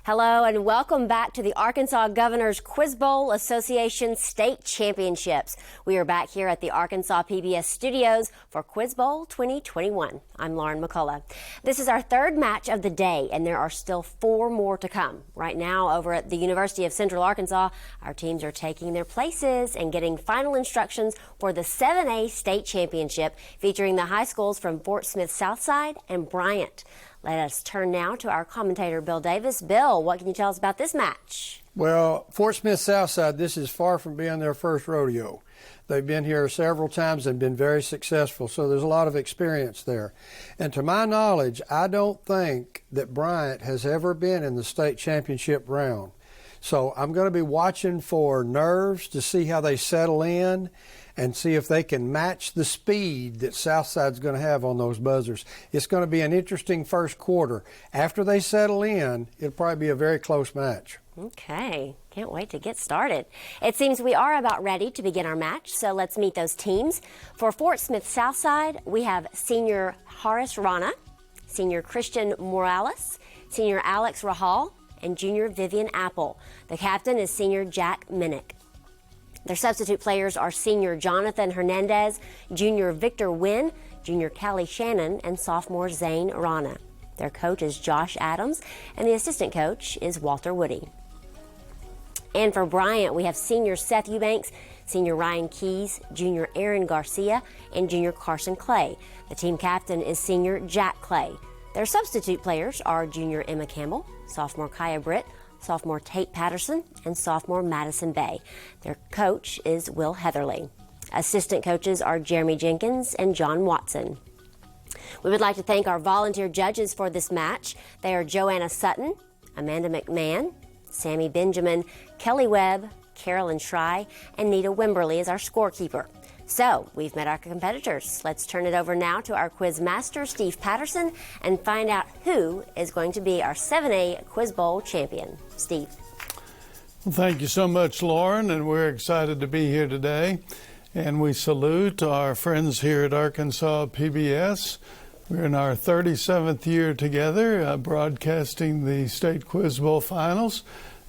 Hello and welcome back to the Arkansas Governor's Quiz Bowl Association State Championships. We are back here at the Arkansas PBS studios for Quiz Bowl 2021. I'm Lauren McCullough. This is our third match of the day, and there are still 4 more to come. Right now, over at the University of Central Arkansas, our teams are taking their places and getting final instructions for the 7A State Championship, featuring the high schools from Fort Smith Southside and Bryant. Let us turn now to our commentator, Bill Davis. Bill, what can you tell us about this match? Well, Fort Smith Southside, this is far from being their first rodeo. They've been here several times and been very successful, so there's a lot of experience there. And to my knowledge, I don't think that Bryant has ever been in the state championship round. So I'm going to be watching for nerves to see how they settle in and see if they can match the speed that Southside's going to have on those buzzers. It's going to be an interesting first quarter. After they settle in, it'll probably be a very close match. Okay, can't wait to get started. It seems we are about ready to begin our match, so let's meet those teams. For Fort Smith Southside, we have senior Horace Rana, senior Christian Morales, senior Alex Rahal, and junior Vivian Apple. The captain is senior Jack Minnick. Their substitute players are senior Jonathan Hernandez, junior Victor Wynn, junior Callie Shannon, and sophomore Zane Rana. Their coach is Josh Adams, and the assistant coach is Walter Woody. And for Bryant, we have senior Seth Eubanks, senior Ryan Keys, junior Aaron Garcia, and junior Carson Clay. The team captain is senior Jack Clay. Their substitute players are junior Emma Campbell, sophomore Kaya Britt, sophomore Tate Patterson, and sophomore Madison Bay. Their coach is Will Heatherly. Assistant coaches are Jeremy Jenkins and John Watson. We would like to thank our volunteer judges for this match. They are Joanna Sutton, Amanda McMahon, Sammy Benjamin, Kelly Webb, Carolyn Schry, and Nita Wimberly is our scorekeeper. So, we've met our competitors. Let's turn it over now to our quiz master, Steve Patterson, and find out who is going to be our 7A Quiz Bowl champion. Steve. Well, thank you so much, Lauren, and we're excited to be here today. And we salute our friends here at Arkansas PBS. We're in our 37th year together, broadcasting the State Quiz Bowl Finals,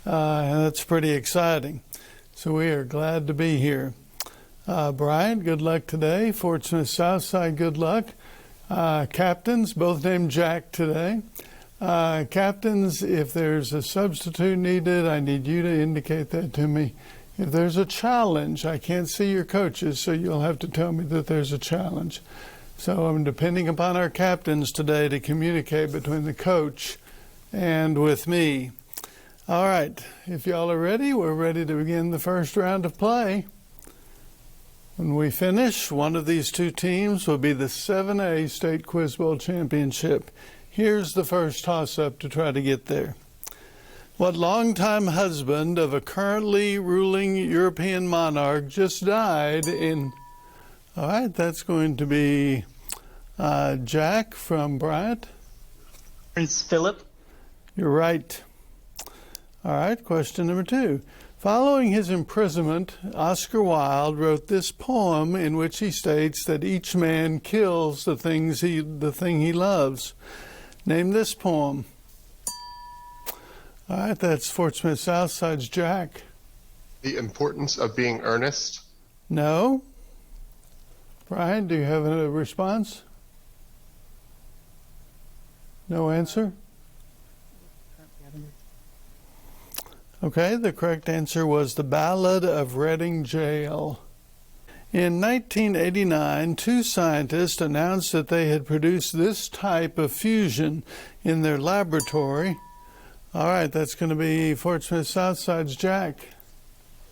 and that's pretty exciting. So we are glad to be here. Bryant, good luck today. Fort Smith Southside, good luck. Captains, both named Jack today. Captains, if there's a substitute needed, I need you to indicate that to me. If there's a challenge, I can't see your coaches, so you'll have to tell me that there's a challenge. So I'm depending upon our captains today to communicate between the coach and with me. All right, if y'all are ready, we're ready to begin the first round of play. When we finish, one of these two teams will be the 7A State Quiz Bowl Championship. Here's the first toss-up to try to get there. What longtime husband of a currently ruling European monarch just died in... All right, that's going to be Jack from Bryant. Prince Philip. You're right. All right, question number 2. Following his imprisonment, Oscar Wilde wrote this poem in which he states that each man kills the thing he loves. Name this poem. All right, that's Fort Smith Southside's Jack. The Importance of Being Earnest. No. Brian, do you have a response? No answer? Okay, the correct answer was The Ballad of Reading Jail. In 1989, 2 scientists announced that they had produced this type of fusion in their laboratory. All right, that's going to be Fort Smith Southside's Jack.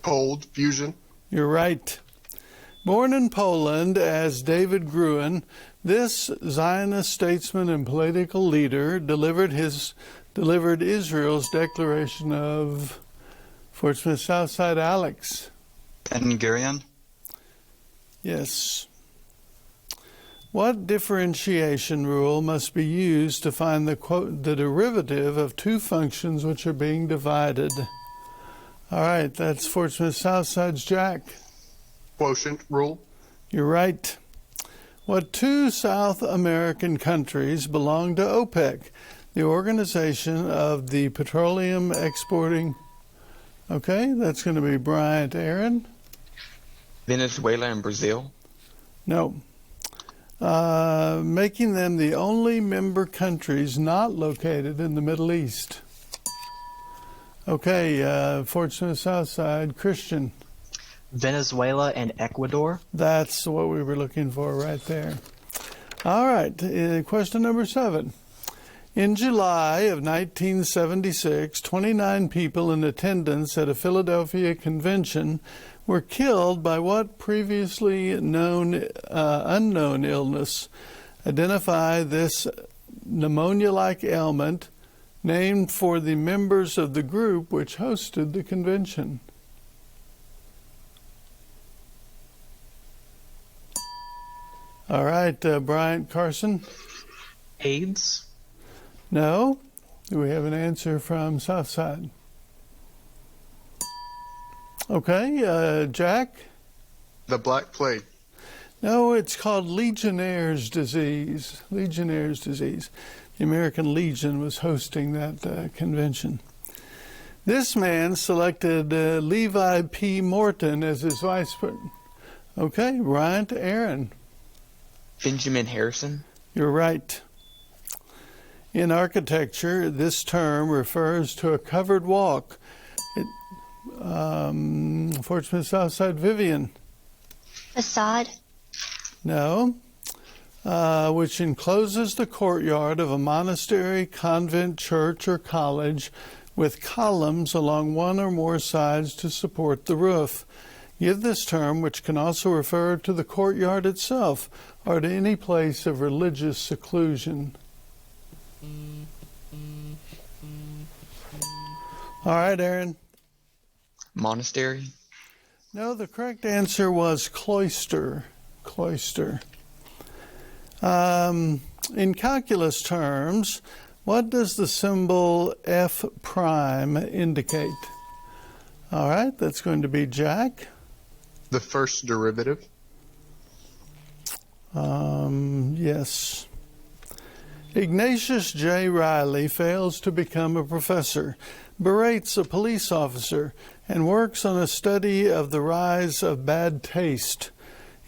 Cold fusion. You're right. Born in Poland as David Gruen, this Zionist statesman and political leader delivered Israel's declaration of Fort Smith Southside. Alex. Ben Gurion. Yes. What differentiation rule must be used to find the derivative of 2 functions which are being divided? All right, that's Fort Smith Southside's Jack. Quotient rule. You're right. What 2 South American countries belong to OPEC? the organization of the petroleum exporting. Okay, that's going to be Bryant. Aaron? Venezuela and Brazil. No. Making them the only member countries not located in the Middle East. Okay, Fort Smith Southside, Christian. Venezuela and Ecuador. That's what we were looking for right there. All right, question number 7. In July of 1976, 29 people in attendance at a Philadelphia convention were killed by what previously unknown illness? Identify this pneumonia-like ailment named for the members of the group which hosted the convention. All right, Bryant, Carson? AIDS. No. Do we have an answer from Southside? Okay, Jack? The Black Plague. No, it's called Legionnaire's disease. Legionnaire's disease. The American Legion was hosting that convention. This man selected Levi P. Morton as his vice president. Okay, Bryant, Aaron. Benjamin Harrison. You're right. In architecture, this term refers to a covered walk. Fort Smith Southside, Vivian. Facade. No. Which encloses the courtyard of a monastery, convent, church, or college with columns along one or more sides to support the roof. Give this term, which can also refer to the courtyard itself or to any place of religious seclusion. All right, Aaron. Monastery. No, the correct answer was cloister. Cloister. In calculus terms, what does the symbol F prime indicate? All right, that's going to be Jack. The first derivative. Yes. Ignatius J. Riley fails to become a professor, berates a police officer, and works on a study of the rise of bad taste.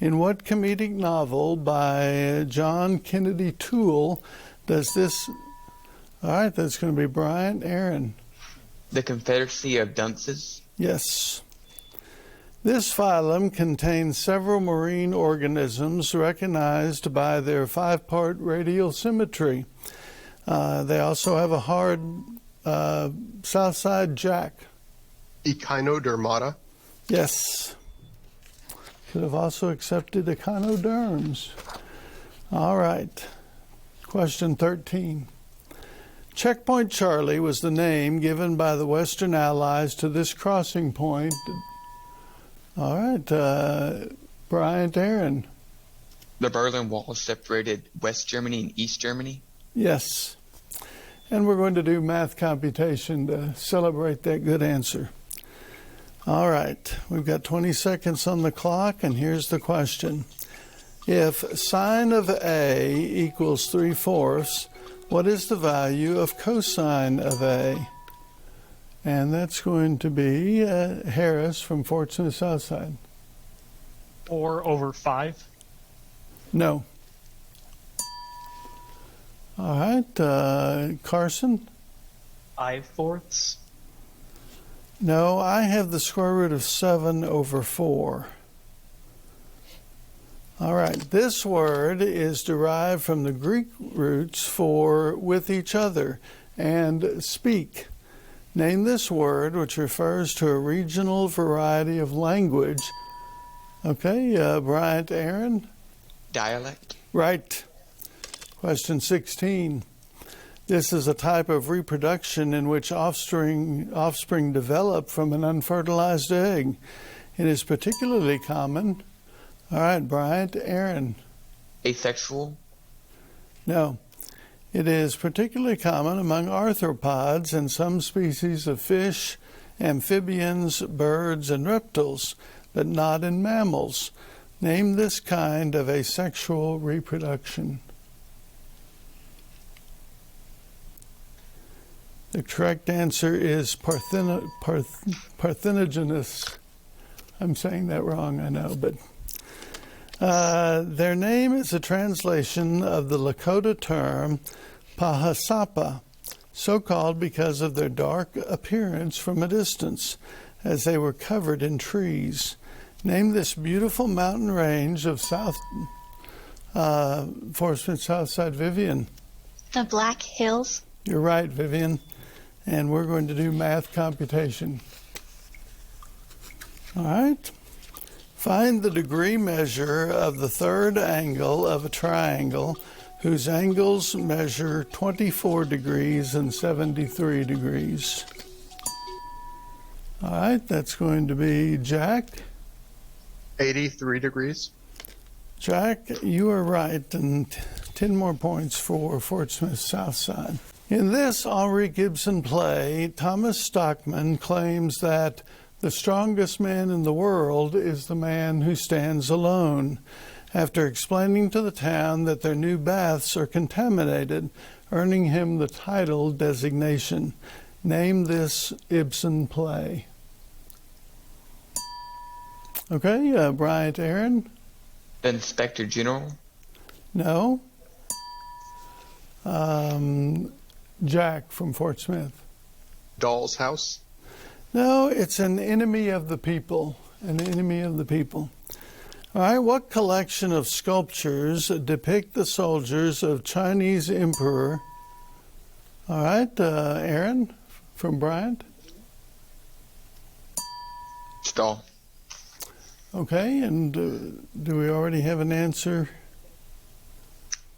In what comedic novel by John Kennedy Toole does this... All right, that's going to be Bryant. Aaron. The Confederacy of Dunces. Yes. This phylum contains several marine organisms recognized by their 5-part radial symmetry. They also have a hard Southside, Jack. Echinodermata. Yes. Could have also accepted echinoderms. All right. Question 13. Checkpoint Charlie was the name given by the Western Allies to this crossing point. All right. Bryant, Aaron. The Berlin Wall separated West Germany and East Germany. Yes. And we're going to do math computation to celebrate that good answer. All right. We've got 20 seconds on the clock, and here's the question. If sine of A equals 3/4, what is the value of cosine of A? And that's going to be Harris from Fort Smith Southside. 4/5. No. All right, Carson? 5/4. No, I have the square root of 7/4. All right, this word is derived from the Greek roots for with each other and speak. Name this word, which refers to a regional variety of language. Okay, Bryant, Aaron? Dialect. Right. Question 16. This is a type of reproduction in which offspring develop from an unfertilized egg. It is particularly common. All right, Bryant, Aaron. Asexual. No. It is particularly common among arthropods and some species of fish, amphibians, birds, and reptiles, but not in mammals. Name this kind of asexual reproduction. The correct answer is parthenogenous. I'm saying that wrong, I know, but their name is a translation of the Lakota term Pahasapa, so called because of their dark appearance from a distance, as they were covered in trees. Name this beautiful mountain range of Fort Smith Southside, Vivian. The Black Hills. You're right, Vivian. And we're going to do math computation. All right. Find the degree measure of the third angle of a triangle whose angles measure 24 degrees and 73 degrees. All right, that's going to be Jack. 83 degrees. Jack, you are right, and 10 more points for Fort Smith Southside. In this Henri Gibson play, Thomas Stockman claims that the strongest man in the world is the man who stands alone, after explaining to the town that their new baths are contaminated, earning him the title designation. Name this Ibsen play. Okay, Bryant, Aaron? The Inspector General. No. Jack from Fort Smith. Doll's House. No, it's an enemy of the people. An enemy of the people. All right, what collection of sculptures depict the soldiers of Chinese emperor? All right, Aaron from Bryant. Stall. Okay, and do we already have an answer?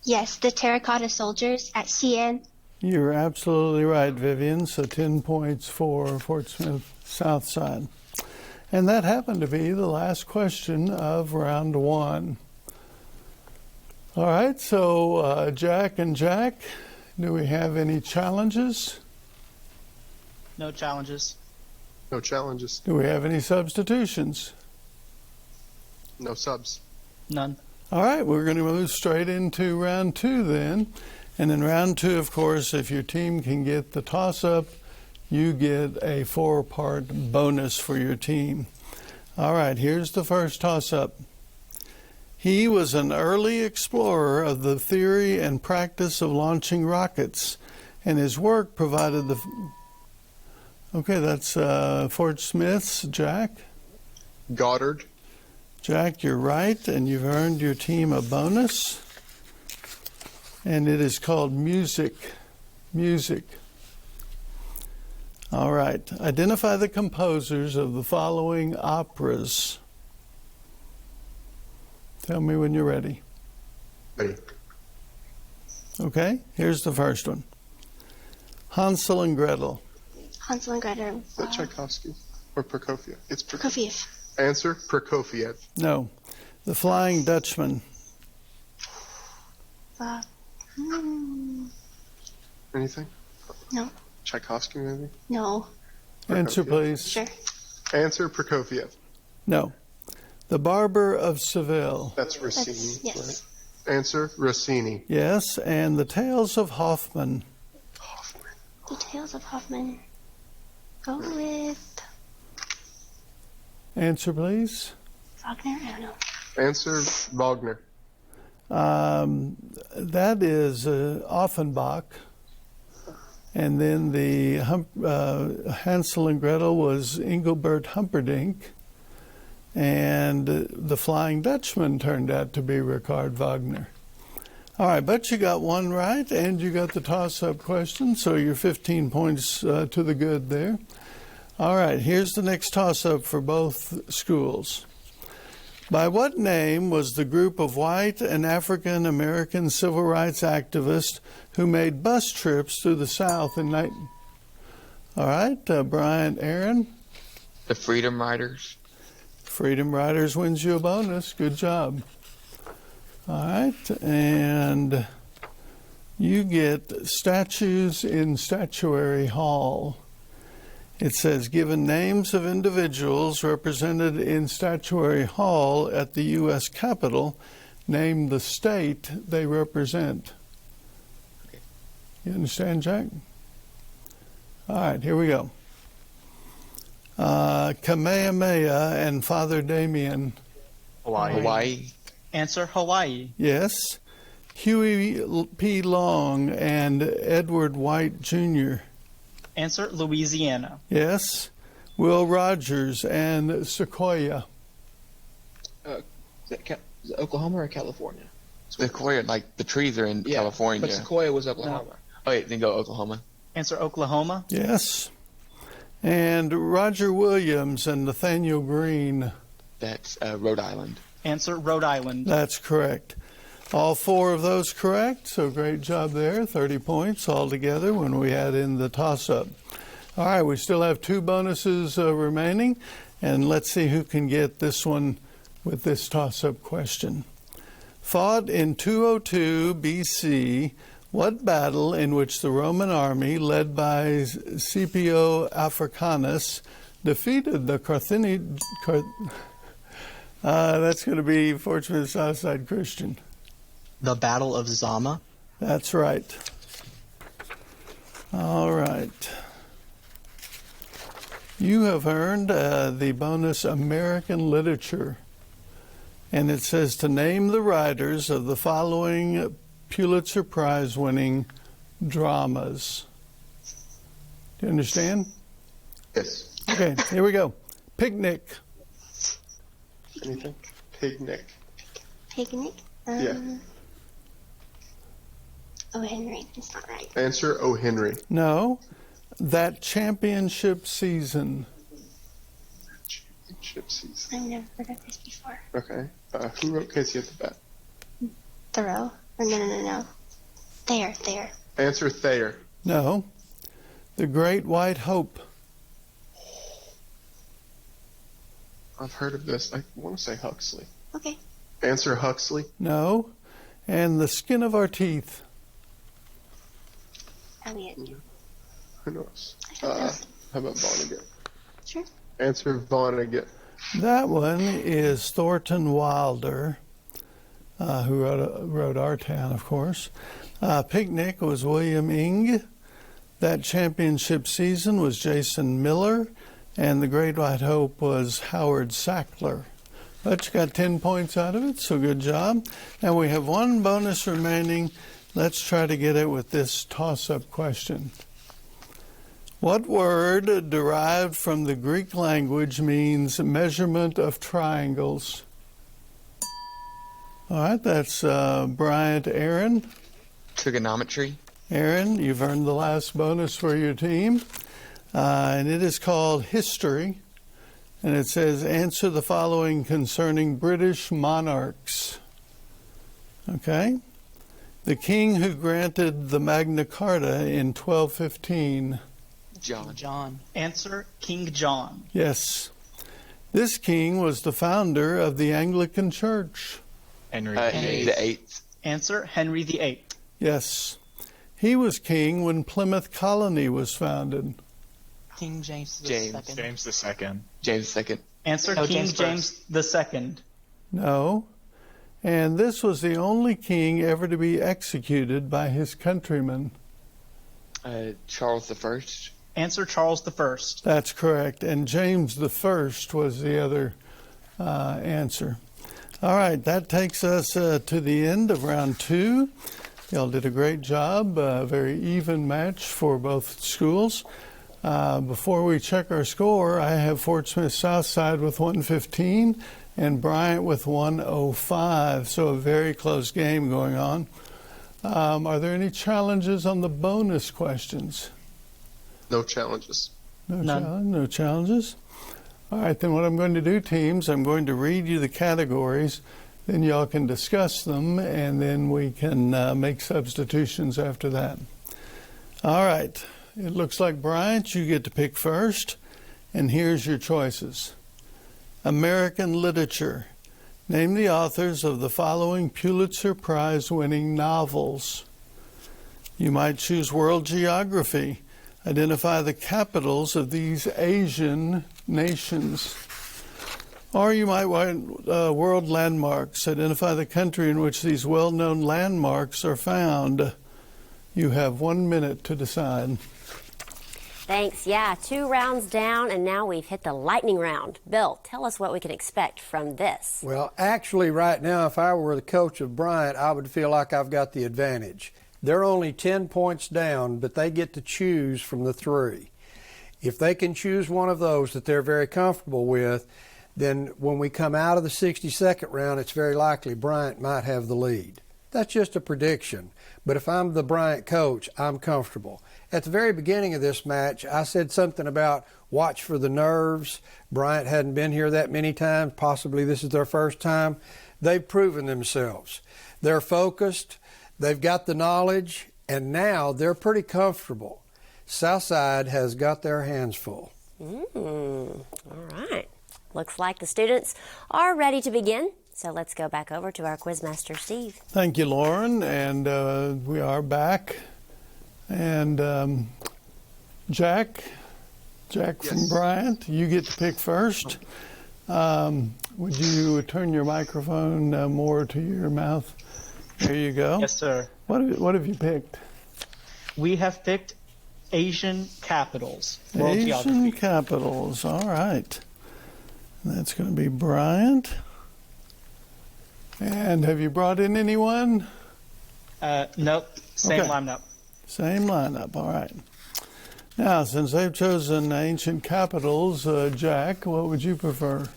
Yes, the terracotta soldiers at CN. You're absolutely right, Vivian. So 10 points for Fort Smith Southside. And that happened to be the last question of round one. All right, so Jack and Jack, do we have any challenges? No challenges. No challenges. Do we have any substitutions? No subs. None. All right, we're going to move straight into round two then. And in round two, of course, if your team can get the toss-up, you get a 4-part bonus for your team. All right, here's the first toss-up. He was an early explorer of the theory and practice of launching rockets, and his work provided the... Okay, that's Fort Smith's Jack. Goddard. Jack, you're right, and you've earned your team a bonus. And it is called music. Music. All right. Identify the composers of the following operas. Tell me when you're ready. Ready. Okay, here's the first one. Hansel and Gretel. Hansel and Gretel. Is that Tchaikovsky or Prokofiev? It's Prokofiev. Answer, Prokofiev. No. The Flying Dutchman. Anything? No. Tchaikovsky, maybe? No. Answer, Prokofiev. please. Sure. Answer, Prokofiev. No. The Barber of Seville. That's Rossini. That's, yes. Right? Answer, Rossini. Yes, and The Tales of Hoffmann. Hoffman. The Tales of Hoffmann. Go with Answer, please. Wagner? I don't know. Answer, Wagner. That is Offenbach. And then the Hansel and Gretel was Engelbert Humperdinck. And the Flying Dutchman turned out to be Richard Wagner. All right, but you got one right, and you got the toss-up question, so you're 15 points to the good there. All right, here's the next toss-up for both schools. By what name was the group of white and African American civil rights activists who made bus trips through the South in All right, Bryant, Aaron. The Freedom Riders. Freedom Riders wins you a bonus. Good job. All right, and you get statues in Statuary Hall. It says, given names of individuals represented in Statuary Hall at the U.S. Capitol, name the state they represent. Okay. You understand, Jack? All right, here we go. Kamehameha and Father Damien. Hawaii. Answer Hawaii. Yes. Huey P. Long and Edward White Jr. Answer Louisiana. Yes. Will Rogers and Sequoia. Is it Oklahoma or California? Sequoia, like the trees are in California. But Sequoia was Oklahoma. Oh, wait, then go Oklahoma. Answer Oklahoma. Yes. And Roger Williams and Nathaniel Green. That's Rhode Island. Answer Rhode Island. That's correct. All four of those correct, so great job there. 30 points altogether when we add in the toss-up. All right, we still have two bonuses remaining, and let's see who can get this one with this toss-up question. Fought in 202 BC, what battle in which the Roman army, led by Scipio Africanus, defeated the Carthaginians? That's going to be Fort Smith Southside Christian. The Battle of Zama. That's right. All right. You have earned the bonus American Literature. And it says to name the writers of the following Pulitzer Prize winning dramas. Do you understand? Yes. Okay, here we go. Picnic. Anything? Picnic. Picnic. Yeah. Oh, Henry. It's not right. Answer O. Henry. No. That Championship Season. Championship season. I've never heard of this before. Okay. Who wrote Casey at the Bat? Thoreau. Or no. There. Answer Thayer. No. The Great White Hope. I've heard of this. I want to say Huxley. Okay. Answer Huxley. No. And The Skin of Our Teeth. Elliot. Who knows? I don't know. How about Vonnegut? Sure. Answer Vonnegut. That one is Thornton Wilder, who wrote Our Town, of course. Picnic was William Ing. That Championship Season was Jason Miller. And The Great White Hope was Howard Sackler. But you got 10 points out of it, so good job. Now we have one bonus remaining. Let's try to get it with this toss-up question. What word derived from the Greek language means measurement of triangles? All right, that's Bryant. Aaron. Trigonometry. Aaron, you've earned the last bonus for your team. And it is called History. And it says, answer the following concerning British monarchs. Okay? The king who granted the Magna Carta in 1215. John. Answer King John. Yes. This king was the founder of the Anglican Church. Henry the Eighth. Answer Henry VIII. Yes. He was king when Plymouth Colony was founded. King James James. II. James II. James II. Answer King James II. No. And this was the only king ever to be executed by his countrymen. Charles I. Answer Charles I. That's correct. And James I was the other answer. All right, that takes us to the end of round two. Y'all did a great job. Very even match for both schools. Before we check our score, I have Fort Smith Southside with 115 and Bryant with 105. So a very close game going on. Are there any challenges on the bonus questions? No challenges. No challenges. All right, then what I'm going to do, teams, I'm going to read you the categories. Then y'all can discuss them, and then we can make substitutions after that. All right. It looks like, Bryant, you get to pick first. And here's your choices. American Literature. Name the authors of the following Pulitzer Prize-winning novels. You might choose World Geography. Identify the capitals of these Asian nations. Or you might want World Landmarks. Identify the country in which these well-known landmarks are found. You have 1 minute to decide. Thanks. Yeah, 2 rounds down, and now we've hit the lightning round. Bill, tell us what we can expect from this. Well, actually, right now, if I were the coach of Bryant, I would feel like I've got the advantage. They're only 10 points down, but they get to choose from the 3. If they can choose one of those that they're very comfortable with, then when we come out of the 62nd round, it's very likely Bryant might have the lead. That's just a prediction. But if I'm the Bryant coach, I'm comfortable. At the very beginning of this match, I said something about watch for the nerves. Bryant hadn't been here that many times. Possibly this is their first time. They've proven themselves. They're focused. They've got the knowledge. And now they're pretty comfortable. Southside has got their hands full. All right. Looks like the students are ready to begin. So let's go back over to our Quizmaster, Steve. Thank you, Lauren. And we are back. And Jack from Bryant, you get to pick first. Would you turn your microphone more to your mouth? There you go. Yes, sir. What have you picked? We have picked Asian capitals. World Asian geography. capitals. All right. That's going to be Bryant. And have you brought in anyone? Nope. Same Okay. lineup. Same lineup. All right. Now, since they've chosen ancient capitals, Jack, what would you prefer?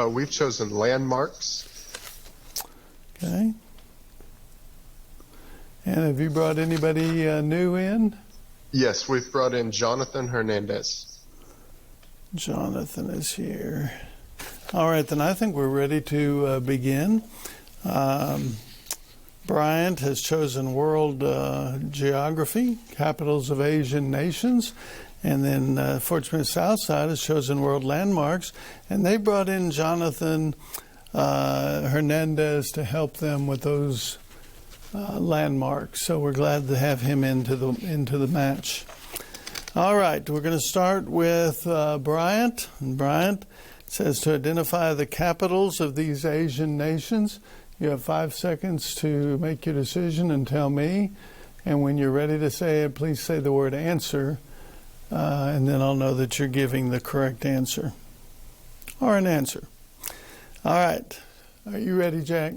We've chosen landmarks. Okay. And have you brought anybody new in? Yes, we've brought in Jonathan Hernandez. Jonathan is here. All right, then I think we're ready to begin. Bryant has chosen world geography, capitals of Asian nations, and then Fort Smith Southside has chosen world landmarks, and they brought in Jonathan Hernandez to help them with those landmarks. So we're glad to have him into the match. All right, we're going to start with Bryant. And Bryant says to identify the capitals of these Asian nations. You have 5 seconds to make your decision and tell me. And when you're ready to say it, please say the word answer. And then I'll know that you're giving the correct answer or an answer. All right. Are you ready, Jack?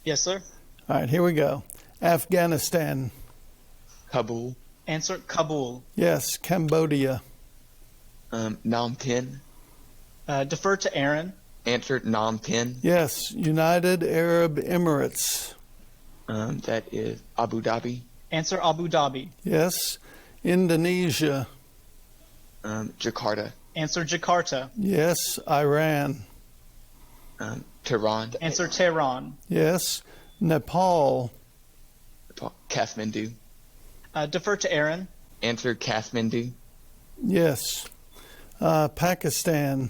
Yes, sir. All right, here we go. Afghanistan. Kabul, Answer Kabul. Yes. Cambodia. Phnom Penh. Defer to Aaron. Answer Phnom Penh. Yes. United Arab Emirates. That is Abu Dhabi. Answer Abu Dhabi. Yes. Indonesia. Jakarta. Answer Jakarta. Yes. Iran. Tehran. Answer Tehran. Yes. Nepal. Kathmandu. Defer to Aaron. Answer Kathmandu. Yes. Pakistan.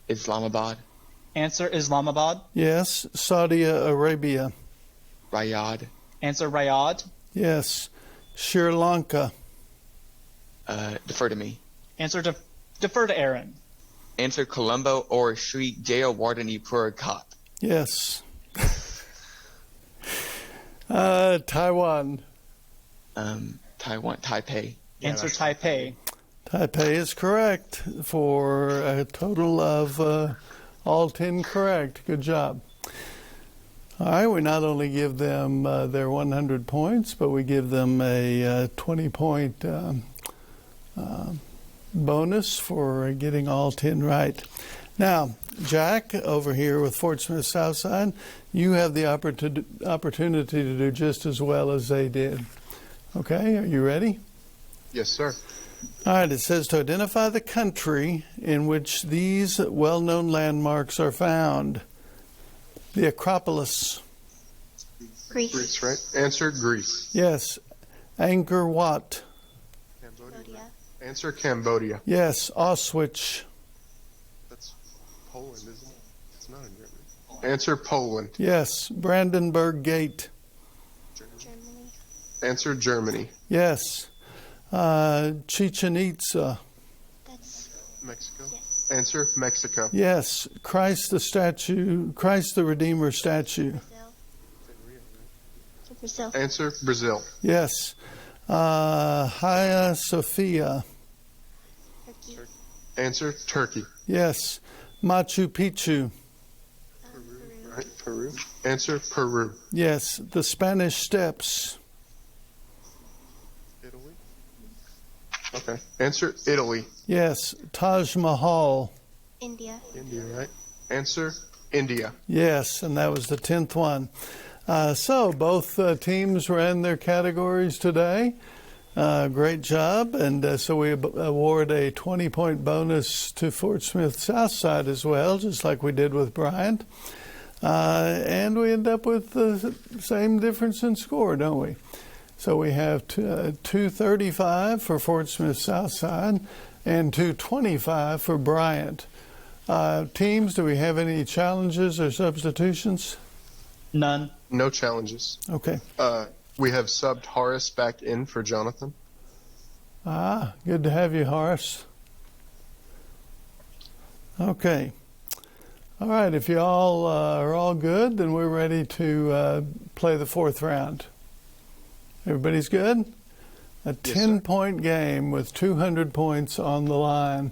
Islamabad. Answer Islamabad. Yes. Saudi Arabia. Riyadh. Answer Riyadh. Yes. Sri Lanka. Defer to me. Answer defer to Aaron. Answer Colombo or Sri Jayawardene Purakat. Yes. Taiwan. Taiwan. Taipei. Answer Taipei. Taipei is correct for a total of all 10 correct. Good job. All right, we not only give them their 100 points, but we give them a 20-point bonus for getting all 10 right. Now, Jack, over here with Fort Smith Southside, you have the opportunity to do just as well as they did. Okay, are you ready? Yes, sir. All right, it says to identify the country in which these well-known landmarks are found. The Acropolis. Greece. Greece, right? Answer Greece. Yes. Angkor Wat. Cambodia. Answer Cambodia. Yes. Auschwitz. That's Poland, isn't it? It's not in Germany. Answer Poland. Yes. Brandenburg Gate. Germany. Answer Germany. Yes. Chichen Itza. That's Mexico. yes. Answer Mexico. Yes. Christ the Redeemer statue. Brazil. To Brazil. Answer Brazil. Yes. Hagia Sophia. Turkey. Answer, Turkey. Yes. Machu Picchu. Peru. Right, Peru. Answer, Peru. Yes. The Spanish Steps. Italy. Okay. Answer, Italy. Yes. Taj Mahal. India. India, right? Answer, India. Yes, and that was the 10th one. So both teams ran their categories today. Great job. And so we award a 20-point bonus to Fort Smith Southside as well, just like we did with Bryant. And we end up with the same difference in score, don't we? So we have 235 for Fort Smith Southside and 225 for Bryant. Teams, do we have any challenges or substitutions? None. No challenges. Okay. We have subbed Horace back in for Jonathan. Good to have you, Horace. Okay. All right, if you all are all good, then we're ready to play the fourth round. Everybody's good? A 10-point game with 200 points on the line.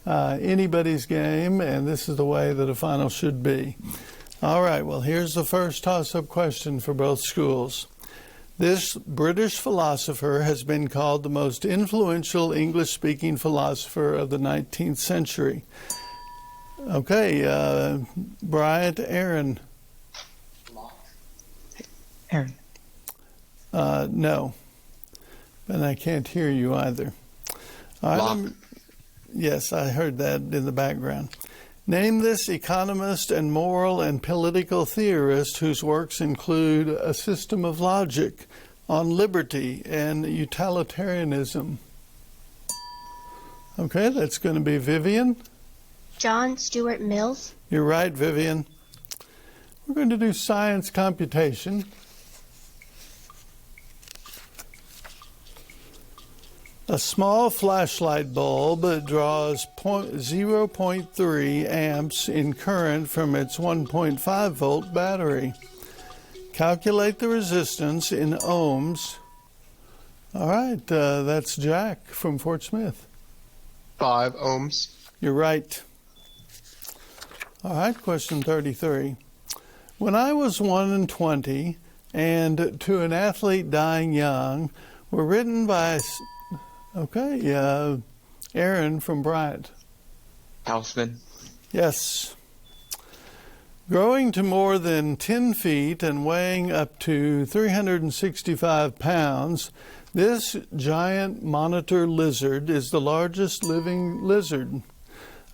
Anybody's game, and this is the way that a final should be. All right, well, here's the first toss-up question for both schools. This British philosopher has been called the most influential English-speaking philosopher of the 19th century. Okay, Bryant, Aaron. Aaron. No. And I can't hear you either. All right, Locke. Yes, I heard that in the background. Name this economist and moral and political theorist whose works include A System of Logic, On Liberty, and Utilitarianism. Okay, that's going to be Vivian. John Stuart Mills. You're right, Vivian. We're going to do science computation. A small flashlight bulb draws 0.3 amps in current from its 1.5 volt battery. Calculate the resistance in ohms. All right, that's Jack from Fort Smith. 5 ohms. You're right. All right, question 33. When I was 1 and 20 and To an Athlete Dying Young were written by... Okay, Aaron from Bryant. Houseman. Yes. Growing to more than 10 feet and weighing up to 365 pounds, this giant monitor lizard is the largest living lizard.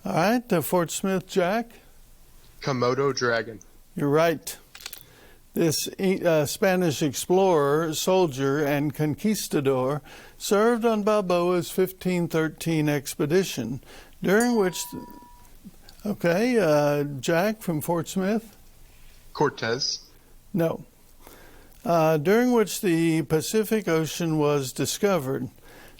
All right, Fort Smith, Jack? Komodo dragon. You're right. This Spanish explorer, soldier, and conquistador served on Balboa's 1513 expedition, during which... Jack from Fort Smith? Cortez. No. During which the Pacific Ocean was discovered.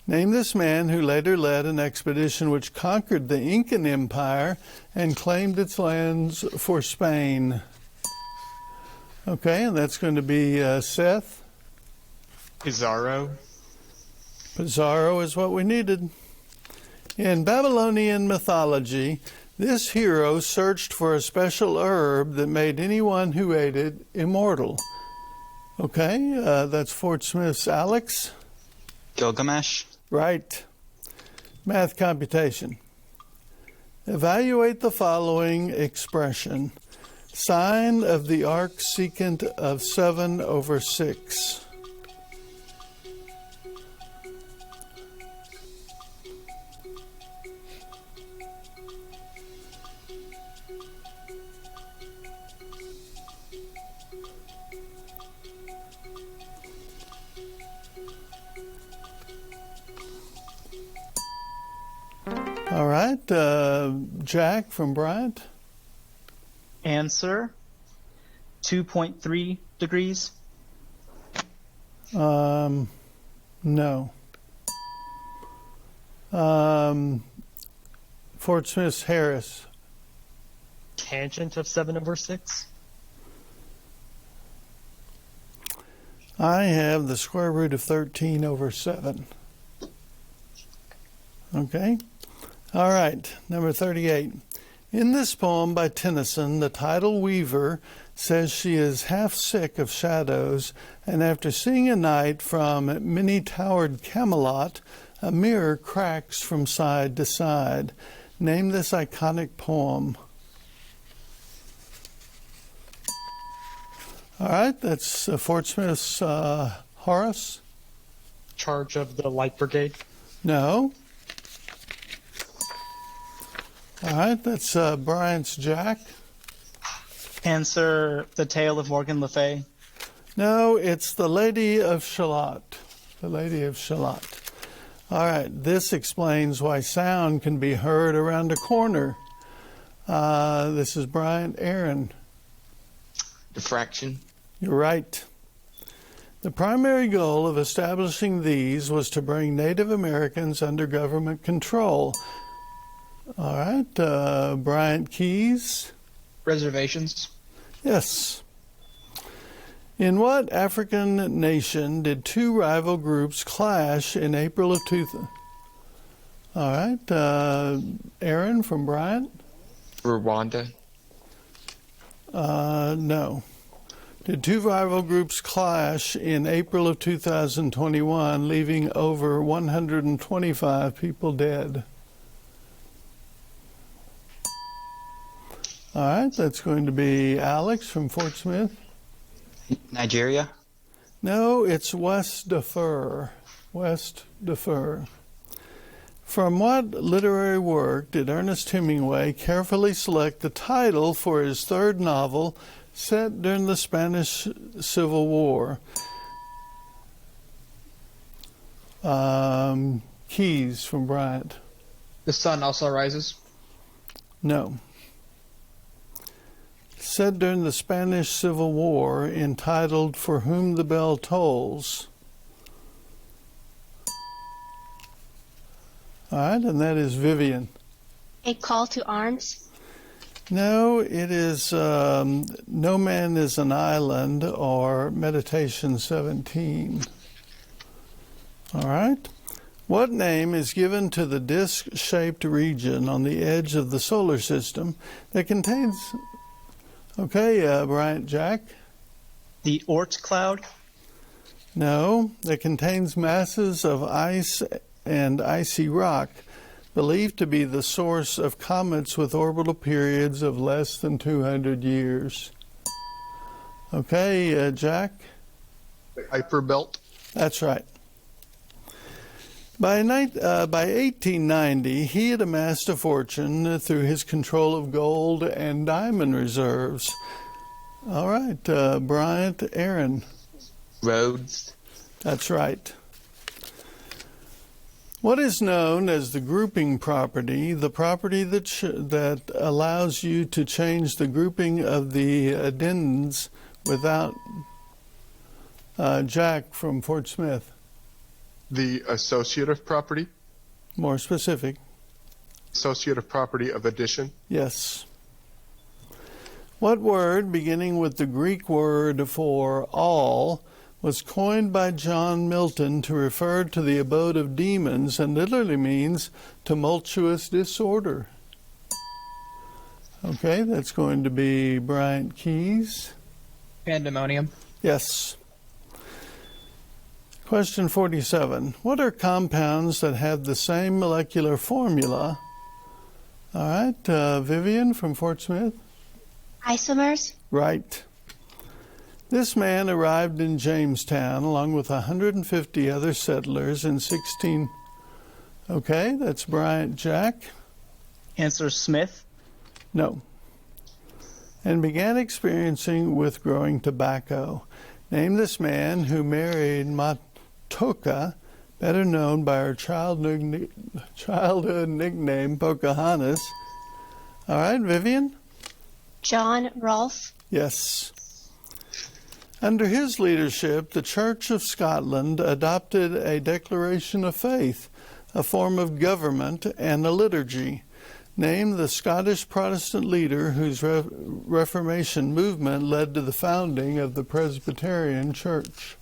Name this man who later led an expedition which conquered the Incan Empire and claimed its lands for Spain. Okay, and that's going to be Seth. Pizarro. Pizarro is what we needed. In Babylonian mythology, this hero searched for a special herb that made anyone who ate it immortal. Okay, that's Fort Smith's Alex. Gilgamesh. Right. Math computation. Evaluate the following expression. Sine of the arcsecant of 7/6. All right, Jack from Bryant. Answer 2.3 degrees. No. Fort Smith's Harris. Tangent of 7/6. I have the square root of 13 over 7. Okay? All right, number 38. In this poem by Tennyson, the title weaver says she is half sick of shadows, and after seeing a night from many-towered Camelot, a mirror cracks from side to side. Name this iconic poem. All right, that's Fort Smith's Horace. Charge of the Light Brigade. No. All right, that's Bryant's Jack. Answer The Tale of Morgan Le Fay. No, it's The Lady of Shalott. The Lady of Shalott. All right, this explains why sound can be heard around a corner. This is Bryant. Aaron. Diffraction. You're right. The primary goal of establishing these was to bring Native Americans under government control. All right, Bryant Keys. Reservations. Yes. In what African nation did two rival groups clash in April of 2000? All right, Aaron from Bryant. Rwanda. No. Did two rival groups clash in April of 2021, leaving over 125 people dead? All right, that's going to be Alex from Fort Smith. Nigeria. No, it's West Defer. West Defer. From what literary work did Ernest Hemingway carefully select the title for his third novel set during the Spanish Civil War? Keys from Bryant. The Sun Also Rises. No. Set during the Spanish Civil War, entitled For Whom the Bell Tolls. All right, and that is Vivian. A Call to Arms. No, it is No Man is an Island, or Meditation 17. All right. What name is given to the disc-shaped region on the edge of the solar system that contains... Okay, Bryant Jack. The Oort cloud. No, that contains masses of ice and icy rock, believed to be the source of comets with orbital periods of less than 200 years. Okay, Jack. The Kuiper Belt. That's right. By 1890, he had amassed a fortune through his control of gold and diamond reserves. All right, Bryant. Aaron. Rhodes. That's right. What is known as the grouping property, the property that allows you to change the grouping of the addends without... Jack from Fort Smith. The associative property. More specific. Associative property of addition. Yes. What word, beginning with the Greek word for all, was coined by John Milton to refer to the abode of demons and literally means tumultuous disorder? Okay, that's going to be Bryant Keys. Pandemonium. Yes. Question 47. What are compounds that have the same molecular formula? All right, Vivian from Fort Smith. Isomers. Right. This man arrived in Jamestown along with 150 other settlers in 16... Okay, that's Bryant Jack. Answer Smith. No. And began experiencing with growing tobacco. Name this man who married Matoka, better known by her childhood nickname Pocahontas. All right, Vivian? John Rolfe. Yes. Under his leadership, the Church of Scotland adopted a declaration of faith, a form of government, and a liturgy. Name the Scottish Protestant leader whose Reformation movement led to the founding of the Presbyterian Church.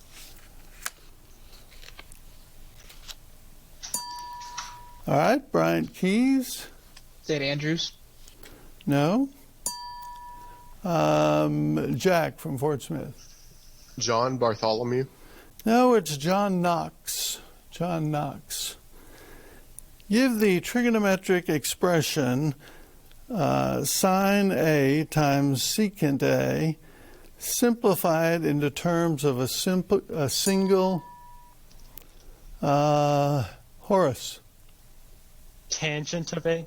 All right, Bryant Keys. St. Andrews. No. Jack from Fort Smith. John Bartholomew. No, it's John Knox. John Knox. Give the trigonometric expression sine A times secant A, simplify it into terms of a single Horace. Tangent of A.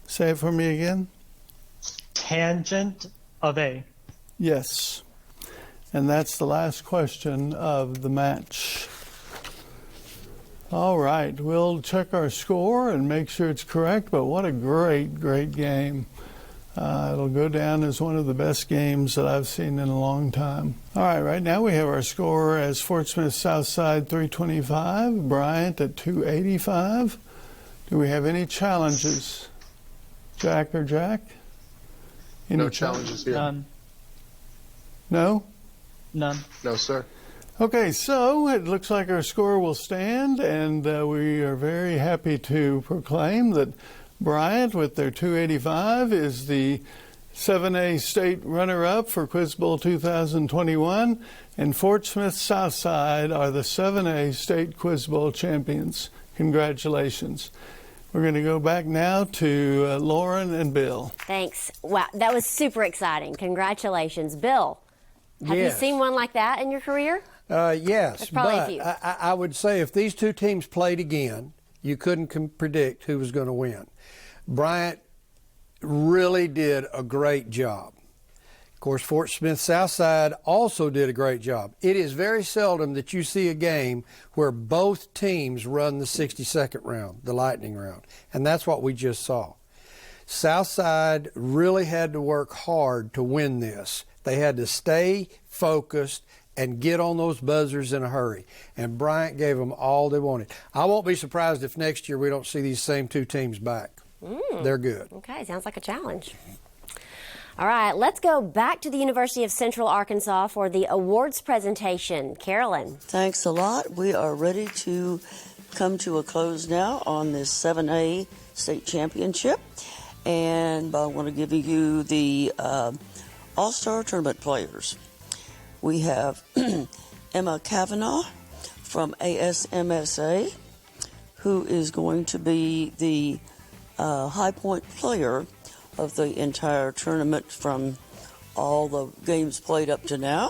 Say it for me again. Tangent of A. Yes. And that's the last question of the match. All right, we'll check our score and make sure it's correct, but what a great, great game. It'll go down as one of the best games that I've seen in a long time. All right now we have our score as Fort Smith Southside 325, Bryant at 285. Do we have any challenges? Jack or Jack? No challenges here. None. No? None. No, sir. Okay, so it looks like our score will stand, and we are very happy to proclaim that Bryant, with their 285, is the 7A state runner-up for Quiz Bowl 2021, and Fort Smith Southside are the 7A state Quiz Bowl champions. Congratulations. We're going to go back now to Lauren and Bill. Thanks. Wow, that was super exciting. Congratulations. Bill, have you Yes. seen one like that in your career? Yes, That's probably a but few. I would say if these two teams played again, you couldn't predict who was going to win. Bryant really did a great job. Of course, Fort Smith Southside also did a great job. It is very seldom that you see a game where both teams run the 60-second round, the lightning round, and that's what we just saw. Southside really had to work hard to win this. They had to stay focused and get on those buzzers in a hurry. And Bryant gave them all they wanted. I won't be surprised if next year we don't see these same two teams back. They're good. Okay, sounds like a challenge. All right, let's go back to the University of Central Arkansas for the awards presentation. Carolyn. Thanks a lot. We are ready to come to a close now on this 7A state championship. And I want to give you the All-Star Tournament players. We have Emma Kavanaugh from ASMSA, who is going to be the high point player of the entire tournament from all the games played up to now.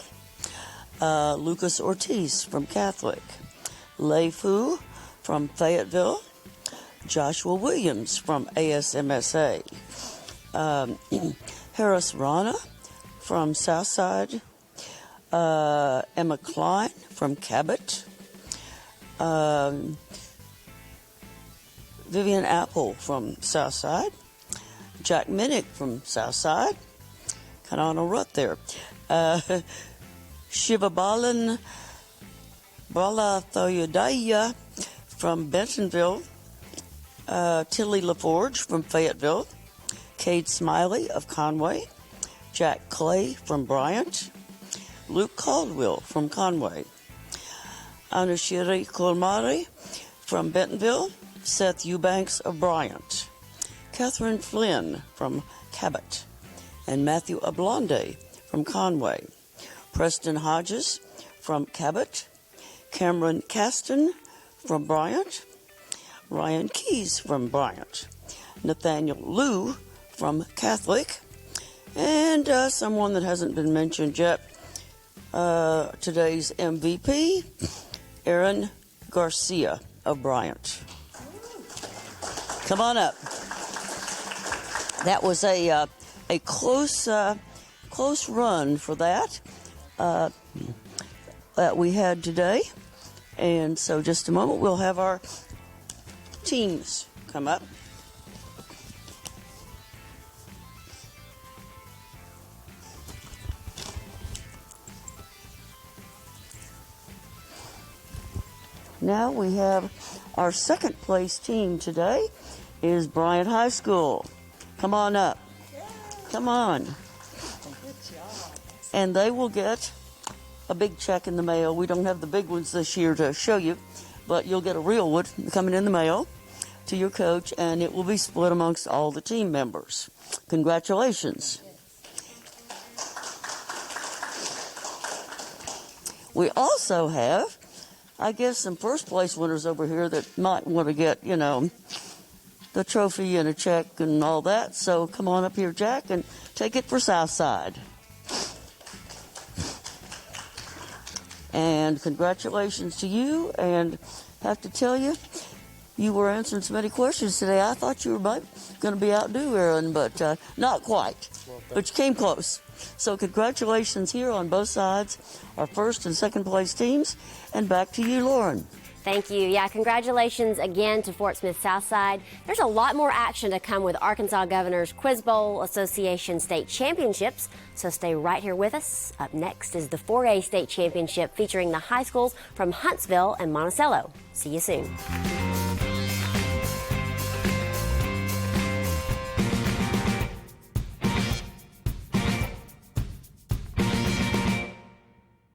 Lucas Ortiz from Catholic, Lei Fu from Fayetteville, Joshua Williams from ASMSA, Harris Rana from Southside, Emma Klein from Cabot, Vivian Apple from Southside, Jack Minnick from Southside, kind of on a rut there, Shivabalan Balathoyadaya from Bentonville, Tilly LaForge from Fayetteville, Cade Smiley of Conway, Jack Clay from Bryant, Luke Caldwell from Conway, Anushiri Kolmari from Bentonville, Seth Eubanks of Bryant, Catherine Flynn from Cabot, and Matthew Ablonde from Conway, Preston Hodges from Cabot, Cameron Caston from Bryant, Ryan Keys from Bryant, Nathaniel Liu from Catholic, and someone that hasn't been mentioned yet, today's MVP, Aaron Garcia of Bryant. Come on up. That was a close run for that we had today. And so just a moment, we'll have our teams come up. Now we have our second place team today is Bryant High School. Come on up. Come on. And they will get a big check in the mail. We don't have the big ones this year to show you, but you'll get a real one coming in the mail. to your coach, and it will be split amongst all the team members. Congratulations. We also have, I guess, some first place winners over here that might want to get, the trophy and a check and all that. So come on up here, Jack, and take it for Southside. And congratulations to you. And have to tell you, you were answering so many questions today. I thought you were going to be outdo Aaron, but not quite. But you came close. So congratulations here on both sides, our first and second place teams. And back to you, Lauren. Thank you. Yeah, congratulations again to Fort Smith Southside. There's a lot more action to come with Arkansas Governor's Quiz Bowl Association State Championships, so stay right here with us. Up next is the 4A State Championship featuring the high schools from Huntsville and Monticello. See you soon.